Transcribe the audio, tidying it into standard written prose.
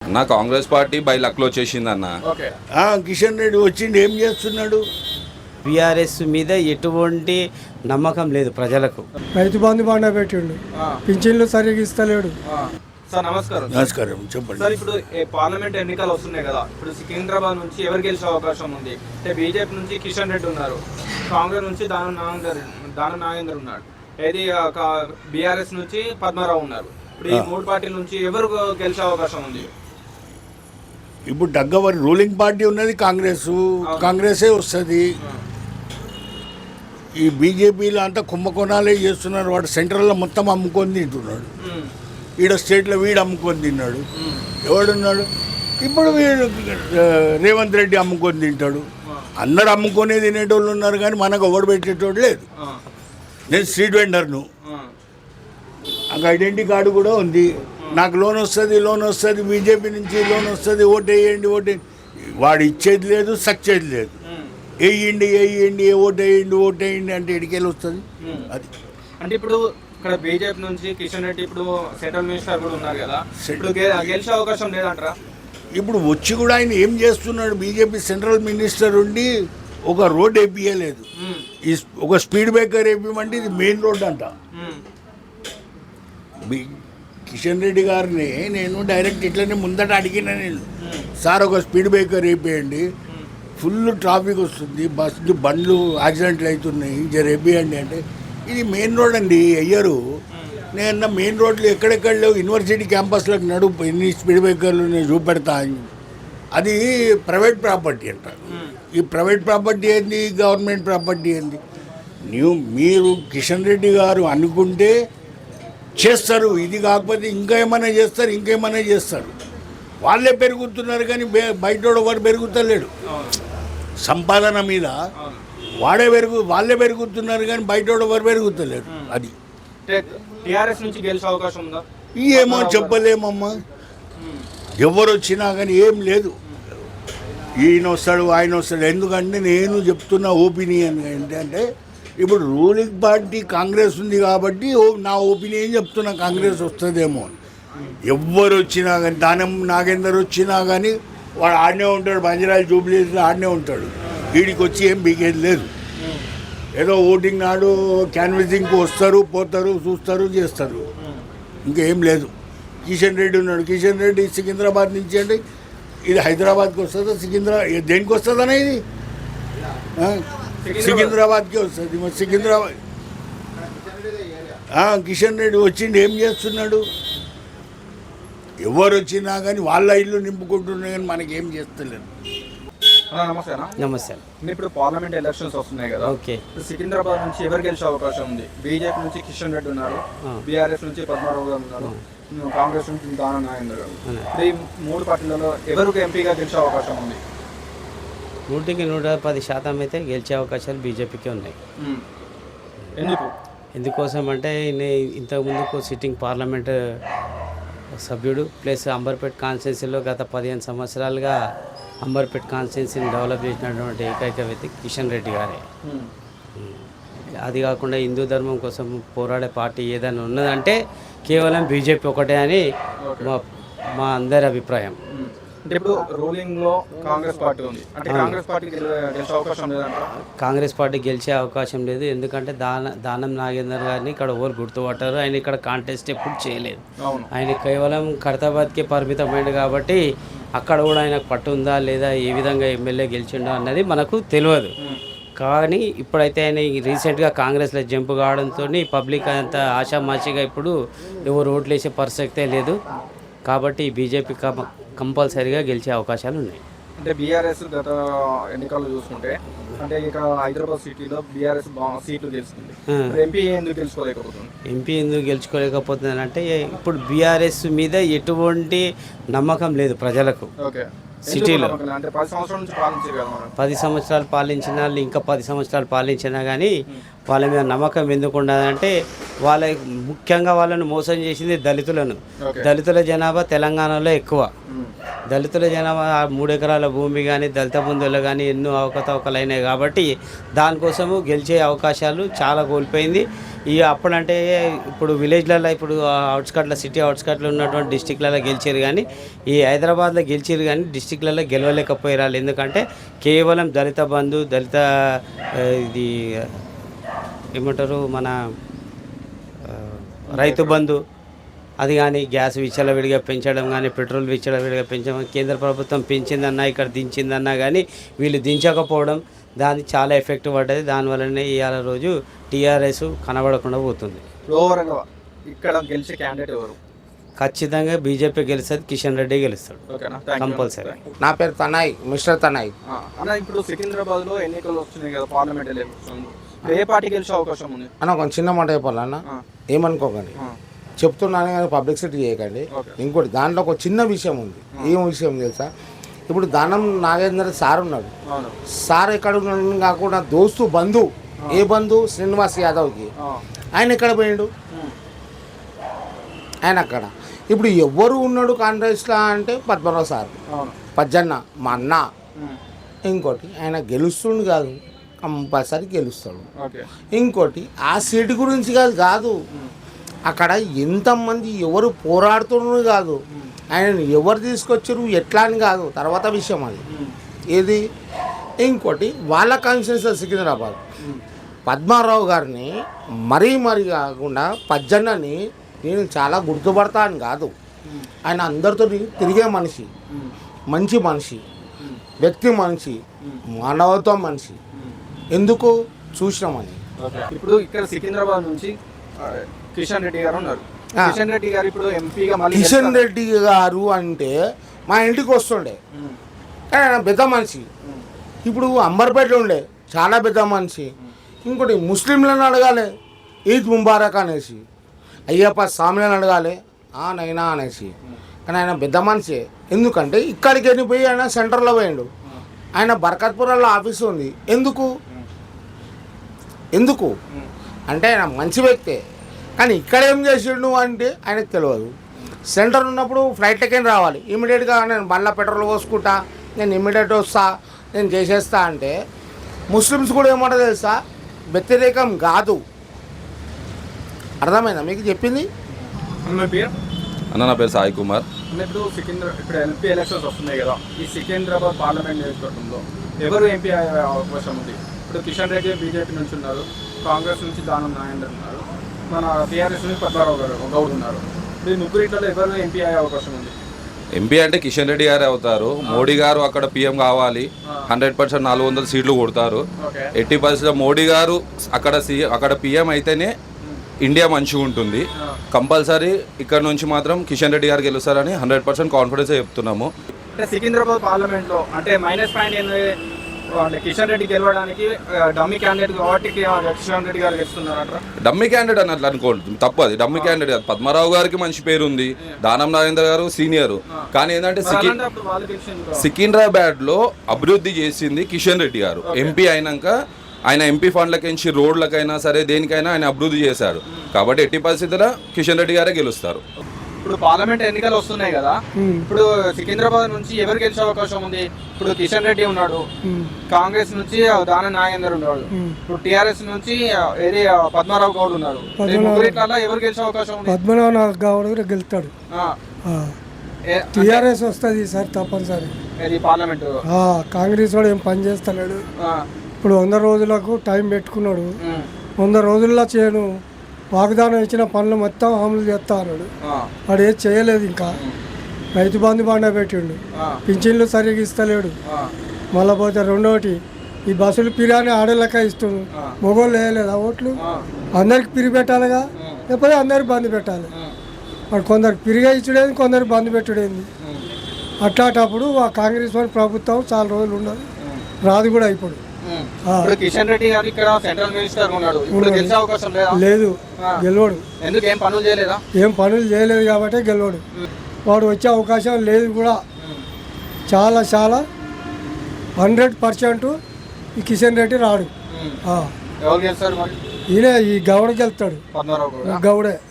అన్న Congress party by లక్లో వచ్చేసింది అన్న. కిషన్ రెడ్డి వచ్చిండు, ఏం చేస్తున్నాడు? బీఆర్ఎస్ మీద ఎటువంటి నమ్మకం లేదు ప్రజలకు. రైతు బంధు బాగా పెట్టిండు, పింఛన్లు సరిగ్గా ఇస్తలేడు. సార్ నమస్కారం. నమస్కారం, చెప్పండి. సార్ ఇప్పుడు పార్లమెంట్ ఎన్నికలు వస్తున్నాయి కదా, ఇప్పుడు సికింద్రాబాద్ నుంచి ఎవరు గెలిచే అవకాశం ఉంది? అంటే బీజేపీ నుంచి కిషన్ రెడ్డి ఉన్నారు, కాంగ్రెస్ నుంచి దానం నాగేందర్ ఉన్నాడు, ఏది బీఆర్ఎస్ నుంచి పద్మారావు ఉన్నారు. ఇప్పుడు ఈ మూడు పార్టీల నుంచి ఎవరు గెలిచే అవకాశం ఉంది? ఇప్పుడు దగ్గర రూలింగ్ పార్టీ ఉన్నది కాంగ్రెసే వస్తుంది. ఈ బీజేపీలో అంతా కుంభకోణాలే చేస్తున్నారు. వాడు సెంట్రల్లో మొత్తం అమ్ముకొని తింటున్నాడు, ఈడ స్టేట్లో వీడు అమ్ముకొని తిన్నాడు. ఎవడున్నాడు ఇప్పుడు? వీడు రేవంత్ రెడ్డి అమ్ముకొని తింటాడు. అందరు అమ్ముకొనే తినేటోళ్ళు ఉన్నారు, కానీ మనకు ఎవడు పెట్టేటోడు లేదు. నేను స్ట్రీట్ వెండర్ను, నాకు ఐడెంటిటీ కార్డు కూడా ఉంది. నాకు లోన్ వస్తుంది, బీజేపీ నుంచి లోన్ వస్తుంది, ఓటేయండి. వాడు ఇచ్చేది లేదు, సచ్చేది లేదు. వేయండి, ఓటేయండి అంటే ఎడికెళ్ళి వస్తుంది అది. అంటే ఇప్పుడు ఇక్కడ బీజేపీ నుంచి కిషన్ రెడ్డి ఇప్పుడు సెంట్రల్ మినిస్టర్ కూడా ఉన్నారు కదా, ఇప్పుడు గెలిచే అవకాశం లేదంటారా? ఇప్పుడు వచ్చి కూడా ఆయన ఏం చేస్తున్నాడు? బీజేపీ సెంట్రల్ మినిస్టర్ ఉండి ఒక రోడ్ వేపియలేదు, ఒక స్పీడ్ బ్రేకర్ వేపిమంటే ఇది మెయిన్ రోడ్ అంట. కిషన్ రెడ్డి గారిని నేను డైరెక్ట్ ఇట్లనే ముందట అడిగిన, నేను సార్ ఒక స్పీడ్ బ్రేకర్ వేపియండి, ఫుల్ ట్రాఫిక్ వస్తుంది, బండ్లు యాక్సిడెంట్లు అవుతున్నాయి, జర వేపియండి అంటే, ఇది మెయిన్ రోడ్ అండి అయ్యారు. నేను మెయిన్ రోడ్లు ఎక్కడెక్కడ లేవు, యూనివర్సిటీ క్యాంపస్లకు నడుపు ఎన్ని స్పీడ్ బ్రేకర్లు నేను చూపెడతా అని. అది ప్రైవేట్ ప్రాపర్టీ అంటారు. ఈ ప్రైవేట్ ప్రాపర్టీ ఏంది, గవర్నమెంట్ ప్రాపర్టీ ఏంది? మీరు కిషన్ రెడ్డి గారు అనుకుంటే చేస్తారు, ఇది కాకపోతే ఇంకా ఏమైనా చేస్తారు. వాళ్ళే పెరుగుతున్నారు, కానీ బయట వాడు పెరుగుతలేడు. సంపాదన మీద వాళ్ళే పెరుగుతున్నారు, కానీ బయట ఎవరు పెరుగుతలేడు. అది టీఆర్ఎస్ నుంచి గెలిచే అవకాశం ఉందా? ఏమో చెప్పలేమమ్మా. ఎవరు వచ్చినా కానీ ఏం లేదు, ఈయన వస్తాడు ఆయన వస్తాడు. ఎందుకంటే నేను చెప్తున్న ఒపీనియన్ ఏంటంటే, ఇప్పుడు రూలింగ్ పార్టీ కాంగ్రెస్ ఉంది కాబట్టి నా ఒపీనియన్ చెప్తున్నా, కాంగ్రెస్ వస్తుందేమో అని. ఎవ్వరు వచ్చినా కానీ, దానం నాగేందర్ వచ్చినా కానీ వాడు ఆడనే ఉంటాడు, బంజరాయిల్ జూబ్లీస్లో ఆడనే ఉంటాడు. వీడికి వచ్చి ఏం బిగేది లేదు. ఏదో ఓటింగ్ నాడు క్యాన్వసింగ్కి వస్తారు, పోతారు, చూస్తారు, చేస్తారు, ఇంకేం లేదు. కిషన్ రెడ్డి ఉన్నాడు, కిషన్ రెడ్డి సికింద్రాబాద్ నుంచి అంటే ఇది హైదరాబాద్కి వస్తుందా, దేనికి వస్తుందనే ఇది సికింద్రాబాద్కి వస్తుంది. మరి సికింద్రాబాద్ కిషన్ రెడ్డి వచ్చిండు, ఏం చేస్తున్నాడు? ఎవరు వచ్చినా కానీ వాళ్ళ ఇల్లు నింపుకుంటున్నా కానీ మనకేం చేస్తలేదు. నమస్తే. ఇప్పుడు పార్లమెంట్ ఎలక్షన్స్ వస్తున్నాయి కదా, ఓకే. సికింద్రాబాద్ నుంచి ఎవరు గెలిచే అవకాశం ఉంది? బీజేపీ నుంచి కిషన్ రెడ్డి ఉన్నారు, బీఆర్ఎస్ నుంచి పద్మారావు గారు ఉన్నారు, కాంగ్రెస్ నుంచి దానం నాగేందర్ గారు. ఈ మూడు పార్టీలలో ఎవరికి ఎంపీగా గెలిచే అవకాశం ఉంది? 100% అయితే గెలిచే అవకాశాలు బీజేపీకే ఉన్నాయి. ఎందుకోసం అంటే ఇంతకుముందుకు సిట్టింగ్ పార్లమెంట్ సభ్యుడు ప్లస్ అంబర్పేట్ కాన్స్టిట్యున్సీలో గత 15 సంవత్సరాలుగా అంబర్పేట్ కాన్స్టిట్యున్సీని డెవలప్ చేసినటువంటి ఏకైక వ్యక్తి కిషన్ రెడ్డి గారే. అది కాకుండా హిందూ ధర్మం కోసం పోరాడే పార్టీ ఏదైనా ఉన్నదంటే కేవలం బీజేపీ ఒకటే అని మా అందరి అభిప్రాయం. అంటే ఇప్పుడు రూలింగ్ లో కాంగ్రెస్ పార్టీ ఉంది, అంటే కాంగ్రెస్ పార్టీ గెలిచే అవకాశం లేదంట? కాంగ్రెస్ పార్టీ గెలిచే అవకాశం లేదు. ఎందుకంటే దానం నాగేందర్ గారిని ఇక్కడ ఎవరు గుర్తుపట్టారు. ఆయన ఇక్కడ కాంటెస్ట్ ఎప్పుడు చేయలేదు. ఆయన కేవలం ఖైరతాబాద్కే పరిమితమైంది కాబట్టి అక్కడ కూడా ఆయనకు పట్టు ఉందా లేదా, ఏ విధంగా ఎమ్మెల్యే గెలిచిండో అన్నది మనకు తెలియదు. కానీ ఇప్పుడైతే ఆయన రీసెంట్గా కాంగ్రెస్లో జంప్ కావడంతో పబ్లిక్ అంత ఆషామాషిగా ఇప్పుడు ఎవరు ఓట్లు వేసే పరిస్థితే లేదు. కాబట్టి బీజేపీ కంపల్సరీగా గెలిచే అవకాశాలు ఉన్నాయి. అంటే బీఆర్ఎస్ గత ఎన్నికల్లో చూసుకుంటే, అంటే ఇక హైదరాబాద్ సిటీలో బీఆర్ఎస్ సీట్లు గెలుస్తుంది, ఎంపీ ఎందుకు గెలుచుకోలేకపోతుంది అంటే ఇప్పుడు బీఆర్ఎస్ మీద ఎటువంటి నమ్మకం లేదు ప్రజలకు. సిటీలో 10 సంవత్సరాల నుంచి పాలించారు కదా, 10 సంవత్సరాలు పాలించిన వాళ్ళు ఇంకా 10 సంవత్సరాలు పాలించినా కానీ వాళ్ళ మీద నమ్మకం ఎందుకు ఉండదంటే వాళ్ళ ముఖ్యంగా వాళ్ళను మోసం చేసింది దళితులను. దళితుల జనాభా తెలంగాణలో ఎక్కువ. దళితుల జనాభా 3 ఎకరాల భూమి కానీ దళిత బంధువులు కానీ ఎన్నో అవకతవకలు అయినాయి కాబట్టి దానికోసము గెలిచే అవకాశాలు చాలా కోల్పోయింది. అప్పుడంటే ఇప్పుడు విలేజ్లలో ఇప్పుడు అవుట్స్కట్లో సిటీ అవుట్స్కట్లో ఉన్నటువంటి డిస్టిక్లలో గెలిచారు కానీ ఈ హైదరాబాద్లో గెలిచారు కానీ డిస్టిక్లలో గెలవలేకపోయారు. ఎందుకంటే కేవలం దళిత బంధు దళిత ఇది ఏమంటారు మన రైతు బంధు అది కానీ గ్యాస్ విచ్చలవిడిగా పెంచడం కానీ పెట్రోల్ విచ్చలవిడిగా పెంచడం కేంద్ర ప్రభుత్వం పెంచిందన్నా ఇక్కడ దించిందన్నా కానీ వీళ్ళు దించకపోవడం దానికి చాలా ఎఫెక్ట్ పడ్డది. దానివల్లనే ఇవాళ రోజు టీఆర్ఎస్ కనబడకుండా పోతుంది. ఓవరాల్గా ఇక్కడ గెలిచే క్యాండిడేట్ ఎవరు? ఖచ్చితంగా బీజేపీ గెలుస్తుంది, కిషన్ రెడ్డి గెలుస్తాడు కంపల్సరీ. నా పేరు తనాయ్, మిస్టర్ తనాయ్. అన్న ఇప్పుడు సికింద్రాబాద్లో ఎన్నికలు వస్తున్నాయి కదా, పార్లమెంట్ ఎలక్షన్, ఏ పార్టీ గెలిచే అవకాశం ఉంది అన్న ఒక చిన్న మాట చెప్పాలన్న, ఏమనుకోకండి, చెప్తున్నాను కానీ పబ్లిసిటీ చేయకండి. ఇంకోటి దాంట్లో ఒక చిన్న విషయం ఉంది. ఏం విషయం తెలుసా? ఇప్పుడు దానం నాగేంద్ర సార్ ఉన్నాడు. సార్ ఎక్కడ ఉన్నాడు కాకుండా దోస్తు బంధు, ఏ బంధు? శ్రీనివాస్ యాదవ్కి. ఆయన ఎక్కడ పోయాడు? ఆయన అక్కడ. ఇప్పుడు ఎవరు ఉన్నాడు కాంగ్రెస్లో అంటే పద్మరావు సార్, పజ్జన్న మా అన్న. ఇంకోటి ఆయన గెలుస్తుండు కాదు, కంపల్సరీ గెలుస్తాడు. ఇంకోటి ఆ సీటు గురించి కాదు అక్కడ ఎంతమంది ఎవరు పోరాడుతున్నారు కాదు, ఆయన ఎవరు తీసుకొచ్చారు ఎట్లా అని కాదు, తర్వాత విషయం అది. ఏది? ఇంకోటి వాళ్ళ కాన్స్టిట్యూన్సీ సికింద్రాబాద్. పద్మారావు గారిని మరీ కాకుండా పజ్జన్నని నేను చాలా గుర్తుపడతాను కాదు, ఆయన అందరితో తిరిగే మనిషి, మంచి మనిషి, వ్యక్తి మనిషి, మానవత్వం మనిషి. ఎందుకు చూసినామని. ఇప్పుడు ఇక్కడ సికింద్రాబాద్ నుంచి కిషన్ రెడ్డి గారు ఉన్నారు. కిషన్ రెడ్డి గారు ఇప్పుడు ఎంపీగా కిషన్ రెడ్డి గారు అంటే మా ఇంటికి వస్తుండే, కానీ ఆయన పెద్ద మనిషి. ఇప్పుడు అంబర్పేటలో ఉండే చాలా పెద్ద మనిషి. ఇంకోటి ముస్లింలను అడగాలి ఈద్ ముబారక్ అనేసి, అయ్యప్ప స్వామిలను అడగాలి నైనా అనేసి. కానీ ఆయన పెద్ద మనిషి. ఎందుకంటే ఇక్కడికి వెళ్ళిపోయి ఆయన సెంటర్లో పోయాడు. ఆయన బర్కత్పురాల్లో ఆఫీసు ఉంది. ఎందుకు అంటే ఆయన మంచి వ్యక్తే, కానీ ఇక్కడ ఏం చేసిండు అంటే ఆయనకు తెలియదు. సెంటర్ ఉన్నప్పుడు ఫ్లైట్లకేం రావాలి, ఇమీడియట్గా నేను బండ్ల పెట్రోల్ పోసుకుంటా, నేను ఇమీడియట్ వస్తా, నేను చేసేస్తా అంటే ముస్లిమ్స్ కూడా ఏమంటారు తెలుసా? వ్యతిరేకం కాదు. అర్థమైందా మీకు చెప్పింది? అన్న నా పేరు సాయి కుమార్. ఇప్పుడు ఎంపీ ఎలక్షన్స్ వస్తున్నాయి కదా, ఈ సికింద్రాబాద్ పార్లమెంట్ నియోజకవర్గంలో ఎవరు ఎంపీ అయ్యే అవకాశం ఉంది? ఇప్పుడు కిషన్ రెడ్డి బీజేపీ నుంచి ఉన్నారు, కాంగ్రెస్ నుంచి దానం నాగేందర్ ఉన్నారు, మన టీఆర్ఎస్ నుంచి పద్మారావు గౌడ్ ఉన్నారు. ఈ ముగ్గురిట్లో ఎవరు ఎంపీ అయ్యే అవకాశం ఉంది? ఎంపీ అంటే కిషన్ రెడ్డి గారే అవుతారు. మోడీ గారు అక్కడ పీఎం కావాలి, 100% 400 సీట్లు కొడతారు. 80% మోడీ గారు అక్కడ పీఎం అయితేనే ఇండియా మంచిగా ఉంటుంది. కంపల్సరీ ఇక్కడ నుంచి మాత్రం కిషన్ రెడ్డి గారు గెలుస్తారని 100% కాన్ఫిడెన్స్ చెప్తున్నాము. అంటే సికింద్రాబాద్ పార్లమెంట్లో అంటే మైనస్ పాయింట్ ఏంటంటే కిషన్ రెడ్డి గెలవడానికి డమ్మీ క్యాండిడేట్ కాబట్టి కిషన్ రెడ్డి గారు గెలుస్తున్నారంట. డమ్మీ క్యాండిడేట్ అన్నట్లు అనుకోండి, తప్పు. అది డమ్మీ క్యాండిడేట్ కాదు. పద్మారావు గారికి మంచి పేరు ఉంది, దానం నాగేంద్ర గారు సీనియర్. కానీ ఏంటంటే సికింద్రాబాద్లో అభివృద్ధి చేసింది కిషన్ రెడ్డి గారు. ఎంపీ అయినాక ఆయన ఎంపీ ఫండ్లకించి రోడ్లకైనా సరే దేనికైనా ఆయన అభివృద్ధి చేశారు. కాబట్టి ఎట్టి పరిస్థితుల్లో కిషన్ రెడ్డి గారే గెలుస్తారు. ఇప్పుడు పార్లమెంట్ ఎన్నికలు వస్తున్నాయి కదా, ఇప్పుడు సికింద్రాబాద్ నుంచి ఎవరు గెలిచే అవకాశం ఉంది? ఇప్పుడు కిషన్ రెడ్డి ఉన్నాడు, కాంగ్రెస్ నుంచి దానం నాగేందర్ ఉన్నాడు, ఇప్పుడు టీఆర్ఎస్ నుంచి ఏది పద్మారావు గౌడ్ ఉన్నారు. ఎవరు గెలిచే అవకాశం ఉంది? పద్మనాభ గౌడ్ గెలుస్తాడు. టీఆర్ఎస్ వస్తుంది సార్ తప్పనిసరి. పార్లమెంట్ కాంగ్రెస్ వాడు ఏం పని చేస్తలేడు. ఇప్పుడు 100 రోజులకు టైం పెట్టుకున్నాడు. 100 రోజుల్లో చేయను వాగ్దానం ఇచ్చిన పనులు మొత్తం అమలు చేస్తా అన్నాడు. వాడు ఏది చేయలేదు. ఇంకా రైతు బంధు బండ పెట్టిండు, పింఛన్లు సరిగ్గా ఇస్తలేడు. మళ్ళీ పోతే రెండోటి ఈ బస్సులు పిరాని ఆడలక ఇస్తుండు. మొగోళ్ళు వేయలేదు ఆ ఓట్లు. అందరికి పిరి పెట్టాలిగా, లేకపోతే అందరికి బంద్ పెట్టాలి. వాడు కొందరికి పిరిగా ఇచ్చుడేంది, కొందరికి బంద్ పెట్టుడేంది. అట్లాంటప్పుడు ఆ కాంగ్రెస్ వాడి ప్రభుత్వం చాలా రోజులు ఉండదు, రాదు కూడా. ఇప్పుడు కిషన్ రెడ్డి గారు ఇక్కడ సెంట్రల్ మినిస్టర్ ఉన్నాడు, ఇప్పుడు గెలిచే అవకాశం లేదు. గెలవడు. ఎందుకు? ఏం పనులు చేయలేదా? ఏం పనులు చేయలేదు కాబట్టి గెలవడు. వాడు వచ్చే అవకాశం లేదు కూడా. చాలా 100% ఈ కిషన్ రెడ్డి రాడు. ఎవరు గెలుస్తారు మరి? ఈయన ఈ గౌడకి వెళ్తాడు పద్మారావు గౌడ గౌడే